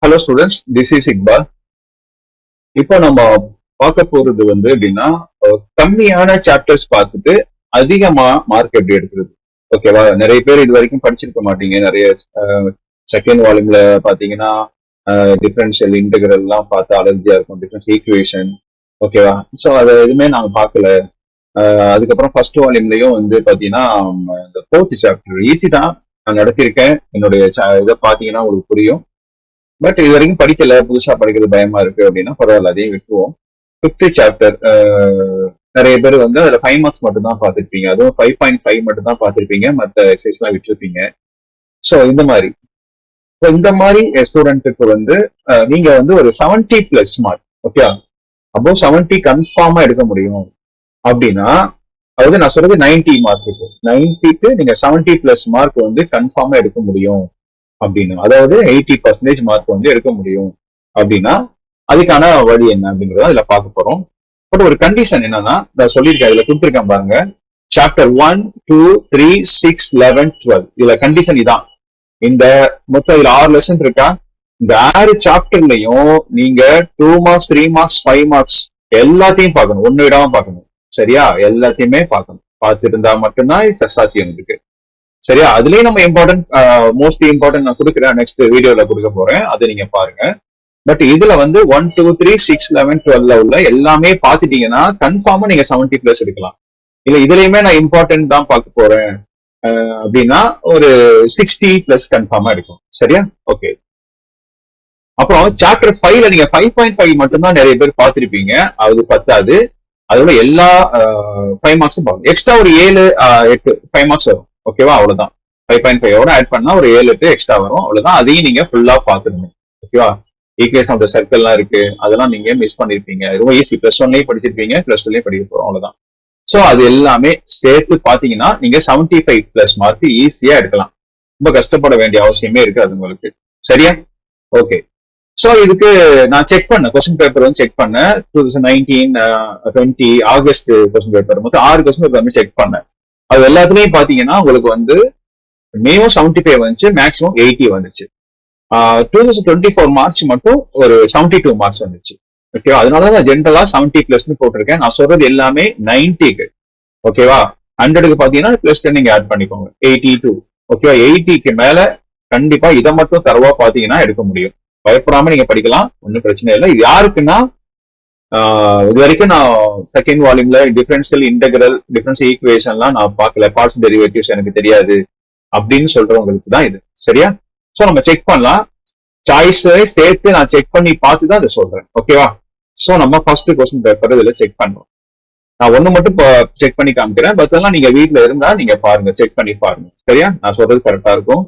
Hello students, this is Iqbal. இப்போ நம்ம பார்க்க போறது எப்படின்னா, கம்மியான சாப்டர்ஸ் பார்த்துட்டு அதிகமா மார்க் எப்படி எடுக்கிறது. ஓகேவா? நிறைய பேர் இது வரைக்கும் படிச்சிருக்க மாட்டீங்க. நிறைய செகண்ட் வால்யூம்ல பாத்தீங்கன்னா டிஃபரன்ஷியல் இன்டெகிரல் எல்லாம் பார்த்து அலர்ஜியா இருக்கும், டிஃபரன்ஸ் ஈக்குவேஷன். ஓகேவா? ஸோ அதை எதுவுமே நாங்க பார்க்கல. அதுக்கப்புறம் ஃபர்ஸ்ட் வால்யூம்லயும் பாத்தீங்கன்னா இந்த ஃபோர்த் சாப்டர் ஈஸி தான் நான் நடத்தியிருக்கேன். என்னுடைய இதை பாத்தீங்கன்னா உங்களுக்கு புரியும். பட் இது வரைக்கும் படிக்கல, புதுசா படிக்கிறது பயமா இருக்கு அப்படின்னா பரவாயில்ல, அதையும் விட்டுருவோம். ஃபிஃப்த் சாப்டர் நிறைய பேர் அதுல 5 மார்க்ஸ் மட்டும் தான் பார்த்துருப்பீங்க. அதுவும் 5.5 மட்டும் தான் பார்த்துருப்பீங்க, மற்ற எக்ஸசைஸ் எல்லாம் விட்டுருப்பீங்க. ஸோ இந்த மாதிரி ஸ்டூடெண்ட்டுக்கு நீங்க ஒரு 70+ மார்க், ஓகே, அப்போ 70 கன்ஃபார்மா எடுக்க முடியும் அப்படின்னா, அதாவது நான் சொல்றது 90 மார்க்கு, 90க்கு நீங்க 70+ மார்க் கன்ஃபார்மா எடுக்க முடியும் அப்படின்னு, அதாவது 80% மார்க் எடுக்க முடியும் அப்படின்னா அதுக்கான வழி என்ன அப்படிங்கறத அதுல பார்க்க போறோம். பட் ஒரு கண்டிஷன் என்னன்னா, நான் சொல்லியிருக்கேன், இதுல கொடுத்துருக்கேன் பாருங்க, சாப்டர் 1, 2, 3, 6, 11, 12. இதுல கண்டிஷன் இதான். இந்த மொத்தம் இதுல 6 லெசன் இருக்கா. இந்த 6 சாப்டர்லயும் நீங்க 2 மார்க்ஸ், 3 மார்க்ஸ், 5 மார்க்ஸ் எல்லாத்தையும் பார்க்கணும், ஒண்ணு விடாம பார்க்கணும். சரியா? எல்லாத்தையுமே பார்க்கணும். பார்த்துருந்தா மட்டும்தான் சாத்தியம் இருக்கு. சரியா? அதுலயும் நம்ம இம்பார்ட்டன்ட், மோஸ்ட்லி இம்பார்ட்டன்ட் நான் கொடுக்குறேன், நெக்ஸ்ட் வீடியோல கொடுக்க போறேன், அதை நீங்க பாருங்க. பட் இதுல 1, 2, 3, 6, 11, 12 உள்ள எல்லாமே பாத்துட்டீங்கன்னா கன்ஃபார்மா நீங்க 70+ எடுக்கலாம். இல்ல இதுலயுமே நான் இம்பார்ட்டன்ட் தான் பார்க்க போறேன் அப்படின்னா ஒரு 60+ கன்ஃபார்மா இருக்கும். சரியா? ஓகே. அப்புறம் சாப்டர் 5ல நீங்க 5.5 மட்டும்தான் நிறைய பேர் பார்த்திருப்பீங்க, அது பத்தாது. அதோட எல்லா 5 மார்க்ஸும் பார்க்கணும். எக்ஸ்ட்ரா ஒரு 7, 8, 5 மார்க்ஸ் வரும். ஓகேவா? அவ்வளவுதான். 5.5 ஆட் பண்ணா ஒரு 7, 8 எக்ஸ்ட்ரா வரும். அவ்வளவுதான். அதையும் நீங்க ஃபுல்லா பாத்துக்கணும். ஓகேவா? ஈக்குவேஷன் ஆஃப் த சர்க்கிள் எல்லாம் இருக்கு, அதெல்லாம் நீங்க மிஸ் பண்ணிருப்பீங்க. ரொம்ப ஈஸி. +1லயும் படிச்சிருப்பீங்க, +2லயும் படிக்க போறோம், அவ்வளவுதான். சோ அது எல்லாமே சேர்த்து பாத்தீங்கன்னா நீங்க 75+ மார்க் ஈஸியா எடுக்கலாம். ரொம்ப கஷ்டப்பட வேண்டிய அவசியமே இருக்கு அது உங்களுக்கு. சரியா? ஓகே. சோ இதுக்கு நான் செக் பண்ணேன், கொஸ்டின் பேப்பர் செக் பண்ணேன். 2019, 20 ஆகஸ்ட் கொஸ்டின் பேப்பர் மொத்தம் 6 கொஸ்டின் பேப்பர் செக் பண்ணேன். அது எல்லாத்துலயும் பாத்தீங்கன்னா உங்களுக்கு மினிமம் 75 வந்துச்சு, மேக்ஸிமம் 80 வந்துச்சு. 2024 மார்ச் மட்டும் ஒரு 72 மார்க்ஸ் வந்துச்சு. ஓகேவா? அதனாலதான் ஜென்ரலா 70+ போட்டிருக்கேன். நான் சொல்றது எல்லாமே 90க்கு. ஓகேவா? 100க்கு பாத்தீங்கன்னா +10 நீங்க ஆட் பண்ணிக்கோங்க, 82. ஓகேவா? 80க்கு மேல கண்டிப்பா இதை மட்டும் தரவா பாத்தீங்கன்னா எடுக்க முடியும். பயப்படாம நீங்க படிக்கலாம், ஒன்னும் பிரச்சனை இல்லை. இது யாருக்குன்னா, இது வரைக்கும் நான் செகண்ட் வால்யூம்ல டிஃபரன்ஷியல் இன்டெகிரல், டிஃபரன்ஸ் ஈக்குவேஷன்லாம் நான் பார்க்கல, பார்ஷியல் டெரிவேட்டிவ்ஸ் எனக்கு தெரியாது அப்படின்னு சொல்றவங்களுக்கு தான் இது. சரியா? சோ நம்ம செக் பண்ணலாம். சாய்ஸ் சேர்த்து நான் செக் பண்ணி பார்த்து தான் அதை சொல்றேன். ஓகேவா? சோ நம்ம ஃபர்ஸ்ட் கொஸ்டின் பேப்பர் இதுல செக் பண்றோம். நான் ஒண்ணு மட்டும் செக் பண்ணி காமிக்கிறேன், பட் எல்லாம் நீங்க வீட்டுல இருந்தா நீங்க பாருங்க, செக் பண்ணி பாருங்க. சரியா? நான் சொல்றது கரெக்டா இருக்கும்.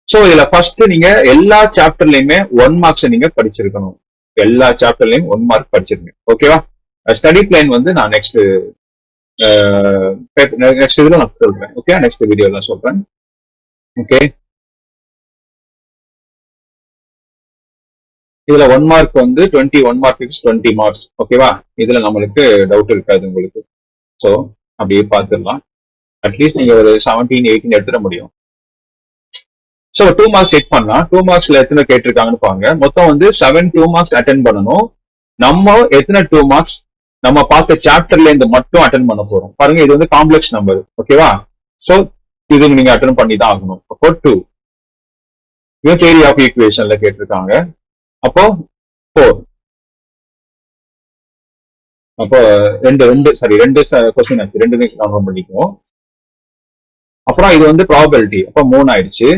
சோ இதுல ஃபர்ஸ்ட் நீங்க எல்லா சாப்டர்லயுமே 1 மார்க்ஸ் நீங்க படிச்சிருக்கணும். எல்லா சாப்டர்லயும் 1 மார்க் படிச்சிருங்க. ஓகேவா? ஸ்டடி பிளான் நான் நெக்ஸ்ட் இதுல நான் சொல்றேன். ஓகே, நெக்ஸ்ட் வீடியோல சொல்றேன். ஓகே, இதுல 1 மார்க் 21 மார்க் 20 மார்க்ஸ். ஓகேவா? இதுல நம்மளுக்கு டவுட் இருக்காது உங்களுக்கு. சோ அப்படியே பார்த்துடலாம். அட்லீஸ்ட் நீங்க ஒரு 17, 18 எடுத்துட முடியும். சோ 2 மார்க்ஸ் செக் பண்ணலாம். 2 மார்க்ஸ்ல எத்தனை கேட்டிருக்காங்கன்னு பாருங்க. மொத்தம் 7 2 மார்க்ஸ் அட்டென்ட் பண்ணணும். நம்ம எத்தனை 2 மார்க்ஸ் நம்ம பார்த்த சாப்டர்ல இருந்து மட்டும் அட்டென்ட் பண்ண போறோம். பாருங்க, இது காம்ப்ளெக்ஸ் நம்பர். ஓகேவா? சோ இது நீங்க அட்டென்ட் பண்ணி தான் ஆகணும். அப்போ 2 தியரி ஆஃப் ஈக்குவேஷன்ல கேட்டிருக்காங்க. அப்போ 4. அப்போ ரெண்டு கொஸ்டின் ஆச்சு, 2 கன்ஃபார்ம் பண்ணிக்குவோம். அப்புறம் இது ப்ராபபிலிட்டி. அப்போ 3 ஆயிடுச்சு.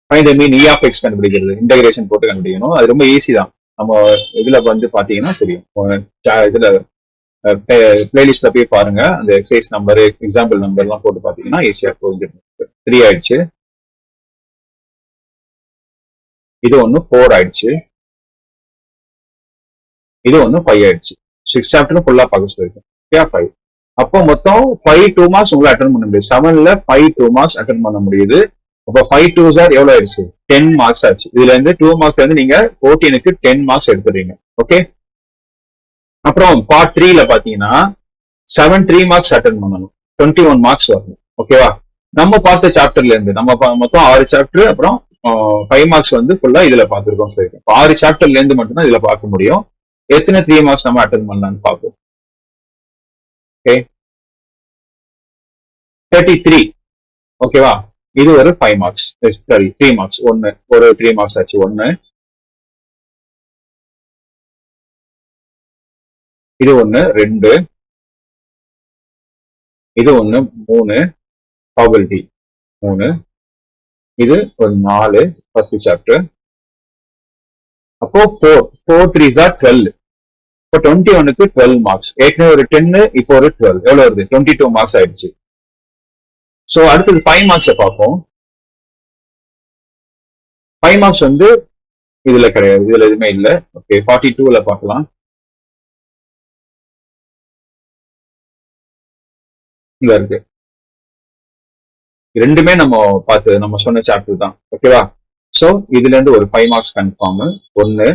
Find the mean E of x கண்டுபிடிக்கிறது, இன்டகிரேஷன் போட்டு கண்டுபிடிக்கணும். அது ரொம்ப ஈஸி தான். நம்ம இதுல பாத்தீங்கன்னா தெரியும். இதுல பிளேலிஸ்ட்ல போய் பாருங்க, அந்த எக்ஸசைஸ் நம்பர், எக்ஸாம்பிள் நம்பர் எல்லாம் போட்டு பாத்தீங்கன்னா ஈஸியா புரிஞ்சிடும். 3 ஆயிடுச்சு. இது 4 ஆயிடுச்சு. இது 5 ஆயிடுச்சு. 6 சாப்டர் ஃபுல்லா பார்க்க சொல்லிருக்கேன். 5. அப்போ மொத்தம் 5 2 மார்க்ஸ் உங்களை அட்டன் பண்ண முடியுது. 7ல 5 2 மார்க்ஸ் அட்டன் பண்ண முடியுது. அப்போ 5 2s எவ்வளவு ஆயிடுச்சு? 10 மார்க்ஸ் ஆச்சு. இதுல 2 மார்க்ஸ் நீங்க 14க்கு 10 மார்க்ஸ் எடுத்துறீங்க. ஓகே. அப்புறம் பார்ட் 3ல பாத்தீங்கன்னா 7 3 மார்க்ஸ் அட்டன் பண்ணணும், 21 மார்க்ஸ் வரணும். ஓகேவா? நம்ம பார்த்த சாப்டர்ல இருந்து நம்ம மொத்தம் 6 சாப்டர், அப்புறம் 5 மார்க்ஸ் வந்து ஃபுல்லா இதுல பார்த்துருக்கோம் சொல்லியிருக்கேன். 6 சாப்டர்ல இருந்து மட்டும்தான் இதுல பார்க்க முடியும். எத்தனை 3 மார்க்ஸ் நம்ம அட்டன் பண்ணலாம்னு பார்ப்போம். ஓகே, 33. ஓகேவா, இது ஒரு 5 மார்க்ஸ், சாரி 3 மார்க்ஸ். ஒன்னு ஒரு 3 மார்க்ஸ் ஆச்சு. ஒன்னு இது, ஒன்னு 2, இது ஒன்னு 3 ப்ராபபிலிட்டி 3, இது ஒரு 4 ஃபர்ஸ்ட் சாப்டர். அப்போ 4 3s are 12. இப்போ 21க்கு 12 மார்க்ஸ். ஏற்கனவே ஒரு 10, இப்போ ஒரு 12. எவ்வளவு வருது? 22 மார்க்ஸ் ஆயிடுச்சு. சோ அடுத்தது 5 மார்க்ஸ் பார்ப்போம். 5 மார்க்ஸ் வந்து இதுல கிடையாது, இதுல எதுவுமே இல்ல. ஓகே, 42ல பார்க்கலாம். இங்க இருக்கு. ரெண்டுமே நம்ம சொன்ன சாப்டர் தான். ஓகேவா, சோ இதுல இருந்து ஒரு 5 மார்க்ஸ் கன்ஃபார்ம். ஒன்னு,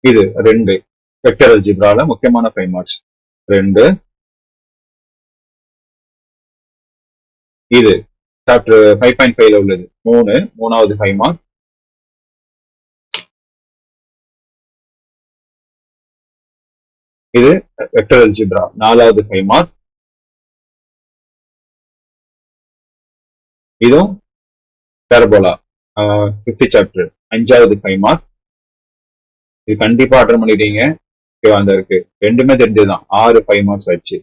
இது 2 வெக்டர் அல்ஜிப்ரால முக்கியமான 5 மார்க்ஸ். 2, இது சாப்டர் 5.5ல உள்ளது 3, மூணாவது 5 மார்க். இது வெக்டர் அல்ஜிப்ரா 4வது 5 மார்க். இதுவும் பேரபோலா 5th சாப்டர் 5வது 5 மார்க். இது கண்டிப்பா அட்டன் பண்ணிட்டீங்க. அந்த இருக்கு, ரெண்டுமே தெரிஞ்சதுதான். 6 5 மார்க்ஸ் ஆயிடுச்சு.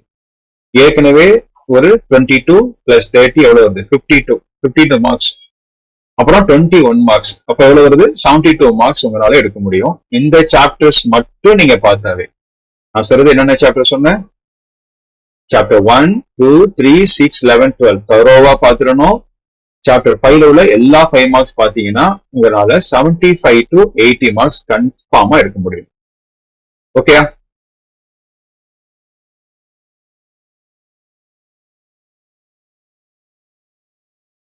ஏற்கனவே ஒரு 22 பிளஸ் 30 எவ்வளவு வருது? 52 மார்க்ஸ். அப்புறம் 21 மார்க்ஸ். அப்ப எவ்வளவு வருது? 72 மார்க்ஸ் உங்களால எடுக்க முடியும், இந்த சாப்டர்ஸ் மட்டும் நீங்க பார்த்தாவே. நான் சொல்றது என்னென்ன சாப்டர் சொன்னேன்? சாப்டர் 1 2 3 6 11 12 தரோவா பாத்துடணும். சாப்டர் 5ல உள்ள எல்லா 5 மார்க்ஸ் பாத்தீங்கன்னா உங்களால 75 to 80 மார்க்ஸ் கன்ஃபார்மா எடுக்க முடியும். ஓகே.